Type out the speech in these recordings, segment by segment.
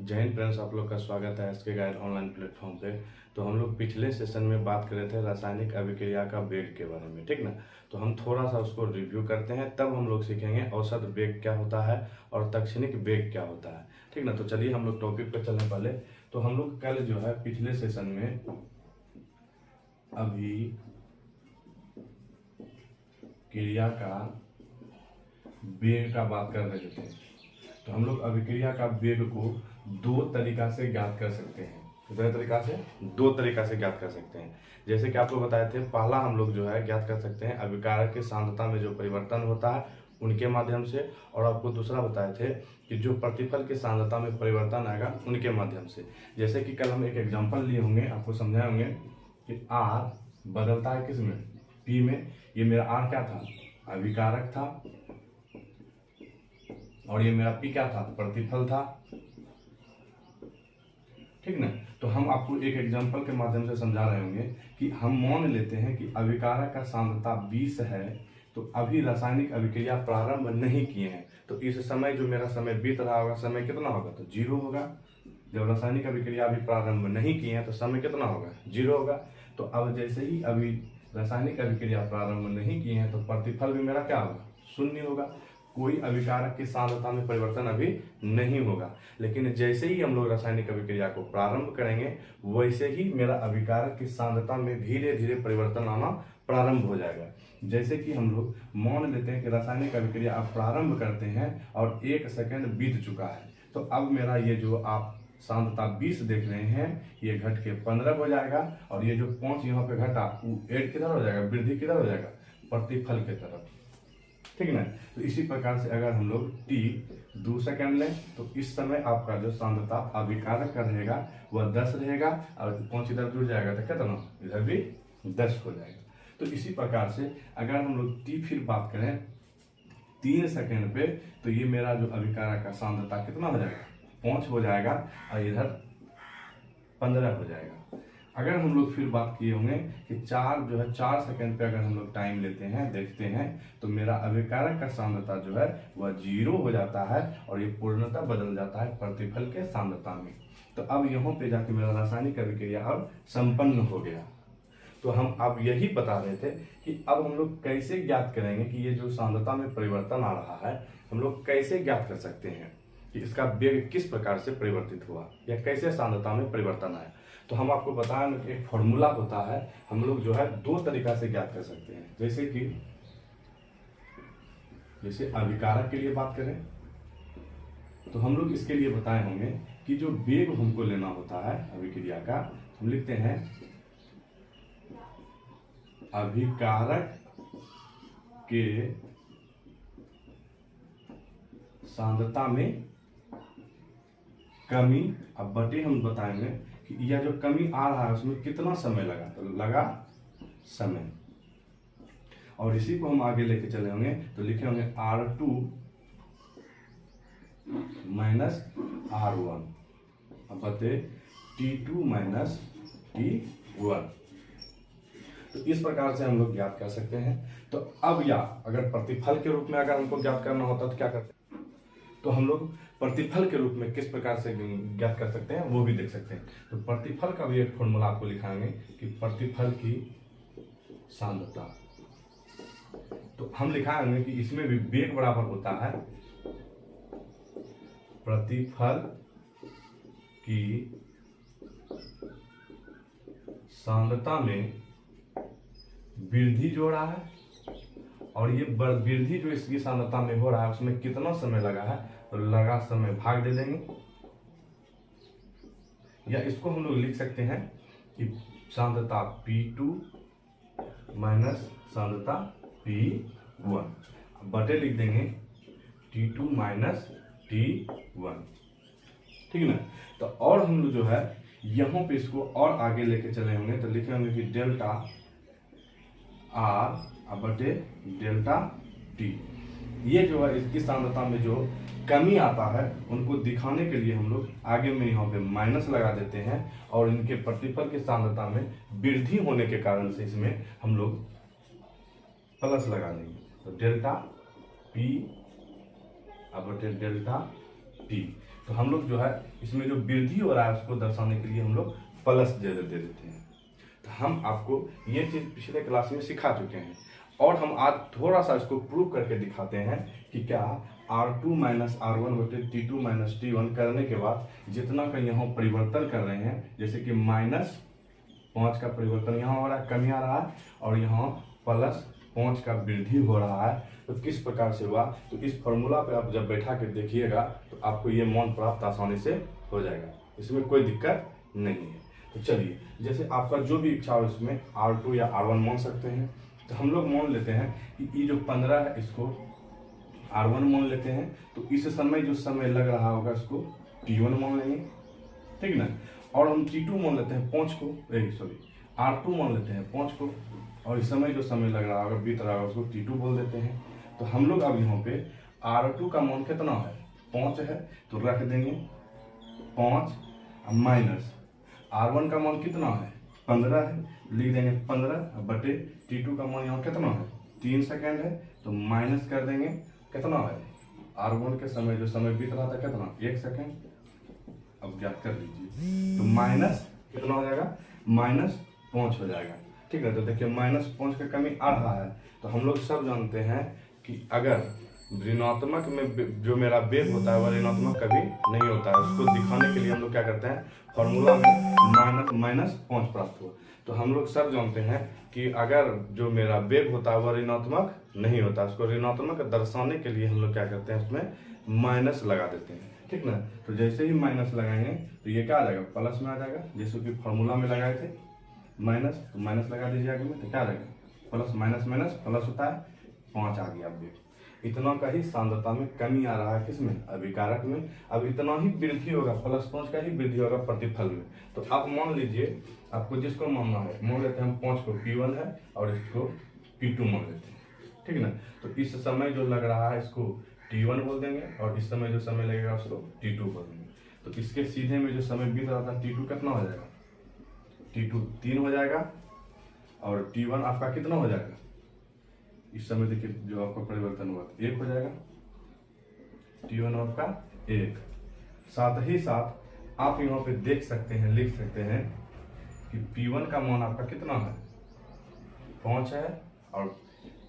जय हिंद फ्रेंड्स, आप लोग का स्वागत है एसके गाइड ऑनलाइन प्लेटफॉर्म पे। तो हम लोग पिछले सेशन में बात कर रहे थे रासायनिक अभिक्रिया का वेग के बारे में, ठीक ना। तो हम थोड़ा सा उसको रिव्यू करते हैं, तब हम लोग सीखेंगे औसत वेग क्या होता है और तत्क्षणिक वेग क्या होता है, ठीक ना। तो चलिए हम लोग टॉपिक पे चलने पहले। तो हम लोग कल जो है पिछले सेशन में अभिक्रिया का वेग का बात कर रहे थे। तो हम लोग अभिक्रिया का वेग को दो तरीका से ज्ञात कर सकते हैं। दो तरीका से ज्ञात कर सकते हैं। जैसे कि आपको बताए थे, पहला हम लोग जो है ज्ञात कर सकते हैं अभिकारक की सांद्रता में जो परिवर्तन होता है उनके माध्यम से, और आपको दूसरा बताए थे कि जो प्रतिफल की सांद्रता में परिवर्तन आएगा उनके माध्यम से। जैसे कि कल हम एक एग्जाम्पल लिए होंगे, आपको समझाए होंगे कि आर बदलता है किस में, पी में। ये मेरा आर क्या था, अभिकारक था, और ये मेरा पी क्या था, प्रतिफल था, ठीक ना। तो हम आपको एक एग्जांपल के माध्यम से समझा रहे होंगे कि हम मान लेते हैं कि अभिकारक का सांद्रता 20 है, तो अभी रासायनिक अभिक्रिया प्रारंभ नहीं किए हैं। तो इस समय जो मेरा समय बीत रहा होगा, समय कितना होगा, तो 0 होगा। जब रासायनिक अभिक्रिया अभी प्रारंभ नहीं किए हैं तो समय कितना होगा, 0 होगा। तो अब जैसे ही अभी रासायनिक अभिक्रिया प्रारंभ नहीं किए हैं तो प्रतिफल भी मेरा क्या होगा, 0 होगा। कोई अभिकारक की सांद्रता में परिवर्तन अभी नहीं होगा। लेकिन जैसे ही हम लोग रासायनिक अभिक्रिया को प्रारंभ करेंगे वैसे ही मेरा अभिकारक की सांद्रता में धीरे धीरे परिवर्तन आना प्रारंभ हो जाएगा। जैसे कि हम लोग मान लेते हैं कि रासायनिक अभिक्रिया आप प्रारंभ करते हैं और 1 सेकंड बीत चुका है, तो अब मेरा ये जो आप सांद्रता 20 देख रहे हैं ये घट के 15 हो जाएगा, और ये जो 5 यहाँ पे घटा वो 8 किधर हो जाएगा, वृद्धि किधर हो जाएगा, प्रतिफल के तरफ, ठीक ना। तो इसी प्रकार से अगर हम लोग t 2 सेकंड लें तो इस समय आपका जो सांद्रता अभिकारक का रहेगा वह 10 रहेगा, और 5 इधर जुड़ जाएगा तो कितना, इधर भी 10 हो जाएगा। तो इसी प्रकार से अगर हम लोग t फिर बात करें 3 सेकंड पे, तो ये मेरा जो अभिकारक का सांद्रता कितना हो जाएगा, 5 हो जाएगा, और इधर 15 हो जाएगा। अगर हम लोग फिर बात किए होंगे कि 4 सेकंड पे अगर हम लोग टाइम लेते हैं, देखते हैं, तो मेरा अभिकारक का सांद्रता जो है वह 0 हो जाता है, और ये पूर्णतः बदल जाता है प्रतिफल के सांद्रता में। तो अब यहाँ पे जाके मेरा रासायनिक अभिक्रिया अब संपन्न हो गया। तो हम अब यही बता रहे थे कि अब हम लोग कैसे ज्ञात करेंगे कि ये जो सांद्रता में परिवर्तन आ रहा है हम लोग कैसे ज्ञात कर सकते हैं कि इसका वेग किस प्रकार से परिवर्तित हुआ या कैसे सांद्रता में परिवर्तन आया। तो हम आपको बताएं कि एक फॉर्मूला होता है, हम लोग जो है दो तरीका से ज्ञात कर सकते हैं। जैसे अभिकारक के लिए बात करें तो हम लोग इसके लिए बताए होंगे कि जो वेग हमको लेना होता है अभिक्रिया का, हम लिखते हैं अभिकारक के सांद्रता में कमी, अब बटे हम बताएंगे कि यह जो कमी आ रहा है उसमें कितना समय लगा, तो लगा समय। और इसी को हम आगे लेके चले होंगे तो लिखे होंगे R2 माइनस R1 अब बते T2 माइनस T1। तो इस प्रकार से हम लोग ज्ञात कर सकते हैं। तो अब या अगर प्रतिफल के रूप में अगर हमको ज्ञात करना होता तो क्या करते हैं, तो हम लोग प्रतिफल के रूप में किस प्रकार से ज्ञात कर सकते हैं वो भी देख सकते हैं। तो प्रतिफल का भी एक फॉर्मूला आपको लिखाएंगे कि प्रतिफल की सांद्रता, तो हम लिखाएंगे कि इसमें भी वेग बराबर होता है प्रतिफल की सांद्रता में वृद्धि जो रहा है, और ये वृद्धि जो इसकी सांद्रता में हो रहा है उसमें कितना समय लगा है, तो लगा समय भाग दे देंगे। या इसको हम लोग लिख सकते हैं कि सांद्रता P2 माइनस सांद्रता P1 बटे लिख देंगे T2 माइनस T1, ठीक ना। तो और हम लोग जो है यहाँ पे इसको और आगे लेके चले होंगे तो लिखे होंगे कि डेल्टा R बटे डेल्टा T। ये जो है इसकी सांद्रता में जो कमी आता है उनको दिखाने के लिए हम लोग आगे में यहाँ पे माइनस लगा देते हैं, और इनके प्रतिफल की सांद्रता में वृद्धि होने के कारण से इसमें हम लोग प्लस लगा देंगे। तो डेल्टा P बटे डेल्टा टी। तो हम लोग जो है इसमें जो वृद्धि हो रहा है उसको दर्शाने के लिए हम लोग प्लस दे देते हैं। तो हम आपको ये चीज़ पिछले क्लास में सिखा चुके हैं और हम आज थोड़ा सा इसको प्रूव करके दिखाते हैं कि क्या R2 माइनस R1 बटे T2 माइनस T1 करने के बाद जितना का यहाँ परिवर्तन कर रहे हैं, जैसे कि -5 का परिवर्तन यहाँ हो रहा है, कमी आ रहा है, और यहाँ +5 का वृद्धि हो रहा है, तो किस प्रकार से हुआ। तो इस फॉर्मूला पे आप जब बैठा के देखिएगा तो आपको ये मान प्राप्त आसानी से हो जाएगा, इसमें कोई दिक्कत नहीं है। तो चलिए, जैसे आपका जो भी इच्छा हो इसमें R2 या R1 मान सकते हैं। तो हम लोग मान लेते हैं कि ये जो 15 है इसको R1 मान लेते हैं। तो इस समय जो समय लग रहा होगा इसको T1 मान लेंगे, ठीक ना। और हम T2 मान लेते हैं 5 को, R2 मान लेते हैं 5 को, और इस समय जो समय लग रहा होगा बीत रहा होगा उसको T2 बोल देते हैं। तो हम लोग अब यहाँ पे R2 का मान कितना है, 5 है, तो रख देंगे 5 माइनस R1 का मान कितना है, 15 है, लिख देंगे 15 बटे T2 का मान यहाँ कितना है, 3 सेकेंड है, तो माइनस कर देंगे कितना है, R1 के समय जो समय बीत रहा था कितना, 1 सेकेंड। अब ज्ञात कर लीजिए, तो माइनस कितना हो जाएगा, -5 हो जाएगा, ठीक है। तो देखिए -5 का कमी आ रहा है। तो हम लोग सब जानते हैं कि अगर ऋणात्मक में जो मेरा वेग होता है वह ऋणात्मक कभी नहीं होता है, उसको दिखाने के लिए हम लोग क्या करते हैं, फॉर्मूला में -5 प्राप्त हो। तो हम लोग सब जानते हैं कि अगर जो मेरा वेग होता है वह ऋणात्मक नहीं होता, उसको ऋणात्मक दर्शाने के लिए हम लोग क्या करते हैं, उसमें माइनस लगा देते हैं, ठीक ना। तो जैसे ही माइनस लगाएंगे तो ये क्या आ जाएगा, प्लस में आ जाएगा, जैसे कि फॉर्मूला में लगाए थे माइनस, तो माइनस लगा दीजिए आगे में, तो क्या आ जाएगा, प्लस माइनस माइनस प्लस होता है, 5 आ गया वेग। इतना का ही सांद्रता में कमी आ रहा है, किसमें, अभिकारक में। अब इतना ही वृद्धि होगा, +5 का ही वृद्धि होगा प्रतिफल में। तो आप मान लीजिए आपको जिसको मानना है, मान लेते हैं हम 5 को P1 है और इसको P2 मान लेते हैं, ठीक ना। तो इस समय जो लग रहा है इसको T1 बोल देंगे और इस समय जो समय लगेगा उसको T2 बोल देंगे। तो इसके सीधे में जो समय बीत रहा था T2 कितना हो जाएगा, T2 3 हो जाएगा, और T1 आपका कितना हो जाएगा, इस समय देखिए जो आपका परिवर्तन हुआ 1 हो जाएगा, T1 आपका 1। साथ ही साथ आप यहाँ पे देख सकते हैं, लिख सकते हैं कि P1 का मान आपका कितना है, 5 है, और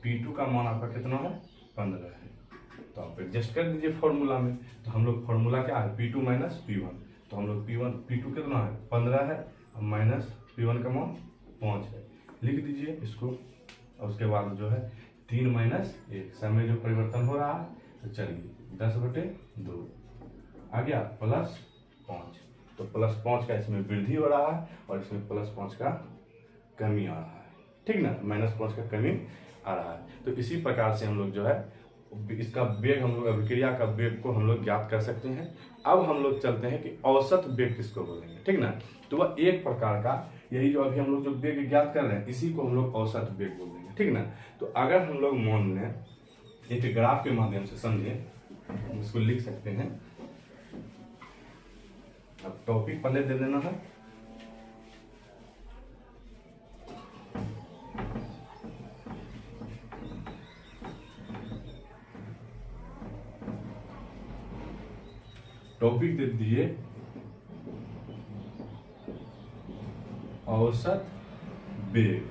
P2 का मान आपका कितना है, 15 है। तो आप एडजस्ट कर दीजिए फॉर्मूला में। तो हम लोग फॉर्मूला क्या है, P2 माइनस P1। तो हम लोग P2 कितना है, 15 है, और माइनस P1 का मान 5 है, लिख दीजिए इसको। और उसके बाद जो है 3 माइनस 1, समय जो परिवर्तन हो रहा है, तो चलिए 10/2 आ गया, +5। तो +5 का इसमें वृद्धि हो रहा है और इसमें +5 का कमी आ रहा है, ठीक ना, -5 का कमी आ रहा है। तो इसी प्रकार से हम लोग जो है इसका वेग, हम लोग अभिक्रिया का वेग को हम लोग ज्ञात कर सकते हैं। अब हम लोग चलते हैं कि औसत वेग किसको बोलेंगे, ठीक ना। तो वह एक प्रकार का, यही जो अभी हम लोग जो वेग ज्ञात कर रहे हैं इसी को हम लोग औसत वेग बोल देंगे, ठीक ना। तो अगर हम लोग मान लें, एक ग्राफ के माध्यम से समझें, इसको लिख सकते हैं। अब टॉपिक पहले दे देना है, टॉपिक दे दिए औसत वेग।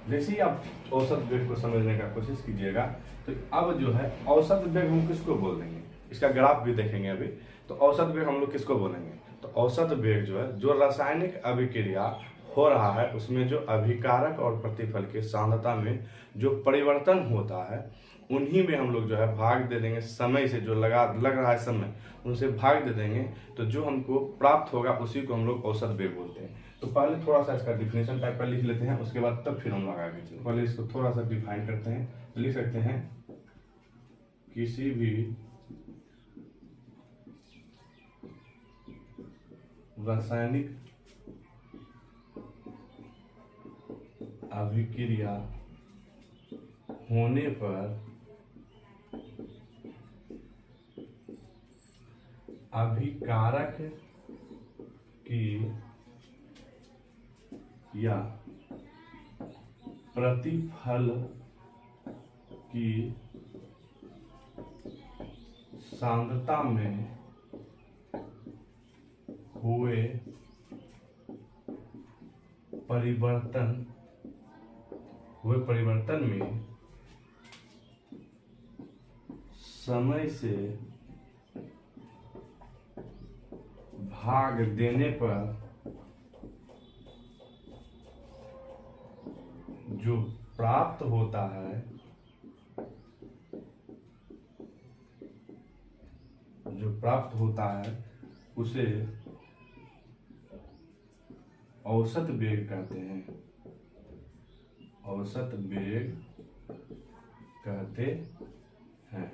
जैसे ही आप औसत वेग को समझने का कोशिश कीजिएगा, तो अब जो है औसत वेग हम किसको बोल देंगे, इसका ग्राफ भी देखेंगे अभी। तो औसत वेग हम लोग किसको बोलेंगे, तो औसत वेग जो है, जो रासायनिक अभिक्रिया हो रहा है उसमें जो अभिकारक और प्रतिफल के सांद्रता में जो परिवर्तन होता है, उन्हीं में हम लोग जो है भाग दे देंगे, समय से जो लग रहा है समय, उनसे भाग दे देंगे, तो जो हमको प्राप्त होगा उसी को हम लोग औसत वेग बोलते हैं। तो पहले थोड़ा सा इसका डिफिनेशन टाइप पर लिख लेते हैं, उसके बाद तब फिर हम लोग आगे चलते हैं। पहले इसको थोड़ा सा डिफाइन करते हैं, लिख सकते हैं किसी भी रासायनिक अभिक्रिया होने पर अभिकारक की या प्रतिफल की सांद्रता में हुए परिवर्तन में समय से भाग देने पर जो प्राप्त होता है उसे औसत वेग कहते हैं। औसत वेग कहते हैं।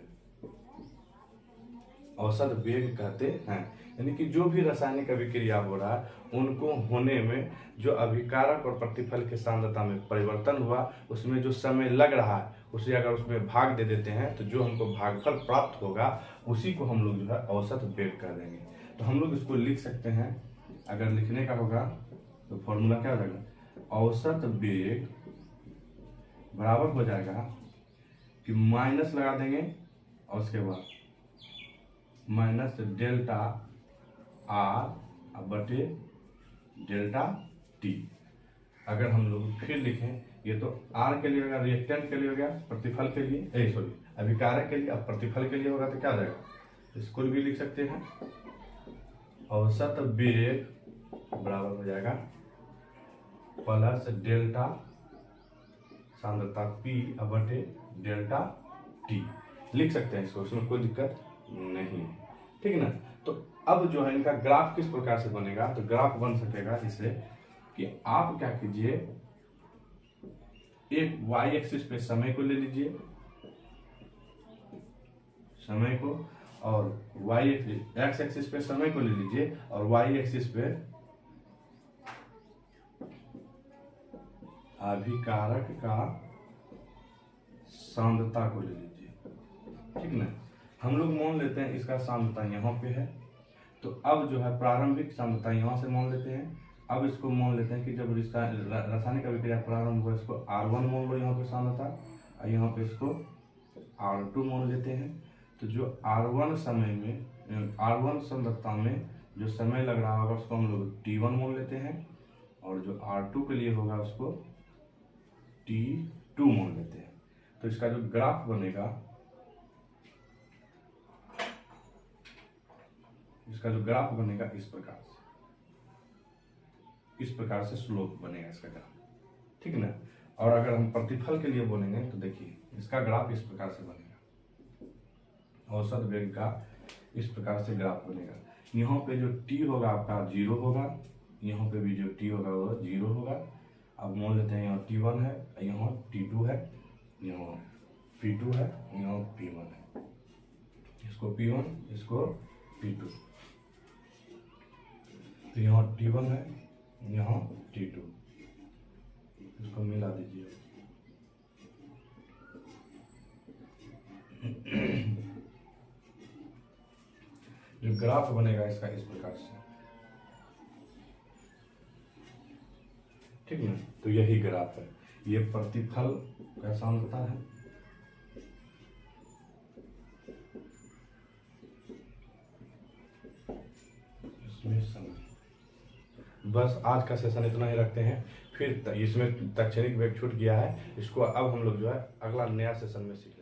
औसत वेग कहते हैं। यानी कि जो भी रासायनिक अभिक्रिया हो रहा है उनको होने में जो अभिकारक और प्रतिफल के सांद्रता में परिवर्तन हुआ उसमें जो समय लग रहा है उसे अगर उसमें भाग दे देते हैं तो जो हमको भागफल प्राप्त होगा उसी को हम लोग जो है औसत वेग कह देंगे। तो हम लोग इसको लिख सकते हैं। अगर लिखने का होगा तो फॉर्मूला क्या हो जाएगा, औसत वेग बराबर हो जाएगा कि माइनस लगा देंगे और उसके बाद माइनस डेल्टा आर बटे डेल्टा टी। अगर हम लोग फिर लिखें ये तो आर के लिए होगा, रिएक्टेंट के लिए हो गया, प्रतिफल के लिए अभिकारक के लिए, अब प्रतिफल के लिए होगा तो क्या हो जाएगा, इसको भी लिख सकते हैं। औसत वेग बराबर हो जाएगा प्लस डेल्टा सांद्रता P बटे डेल्टा T। लिख सकते हैं इसको, उसमें कोई दिक्कत नहीं है, ठीक है ना। तो अब जो है इनका ग्राफ किस प्रकार से बनेगा, तो ग्राफ बन सकेगा जिससे कि आप क्या कीजिए, एक y एक्सिस पे समय को ले लीजिए, समय को, और x एक्सिस पे समय को ले लीजिए और y एक्सिस पे अभिकारक का सांद्रता को ले लीजिए, ठीक ना। हम लोग मान लेते हैं इसका सांद्रता यहाँ पे है, तो अब जो है प्रारंभिक सांद्रता यहाँ से मान लेते हैं। अब इसको मान लेते हैं कि जब रासायनिक अभिक्रिया प्रारंभ हुआ इसको R1 मान लो यहाँ पे सांद्रता, और यहाँ पे इसको R2 मान लेते हैं। तो जो R1 समय में R1 सांद्रता में जो समय लग रहा होगा उसको हम लोग T1 मान लेते हैं, और जो R2 के लिए होगा उसको T2 मान लेते हैं। तो इसका जो ग्राफ बनेगा, इसका जो ग्राफ बनेगा इस प्रकार से स्लोप बनेगा इसका ग्राफ, ठीक है ना। और अगर हम प्रतिफल के लिए बोलेंगे तो देखिए इसका ग्राफ इस प्रकार से बनेगा, औसत वेग का इस प्रकार से ग्राफ बनेगा। यहाँ पे जो t होगा आपका 0 होगा, यहाँ पे भी जो t होगा वो 0 होगा। अब मान लेते हैं यहाँ T1 है, यहाँ T2 है, यहाँ P2 है, यहाँ P1 है, इसको P1 इसको P2, तो यहाँ T1 है, यहाँ T2, इसको मिला दीजिए। जो ग्राफ बनेगा इसका इस प्रकार से, ठीक ना। तो यही ग्राफ है, ये प्रतिफल का सांद्रता है, इसमें समय। बस आज का सेशन इतना ही रखते हैं, फिर इसमें तत्क्षणिक वेग छूट गया है, इसको अब हम लोग जो है अगला नया सेशन में सीखेंगे।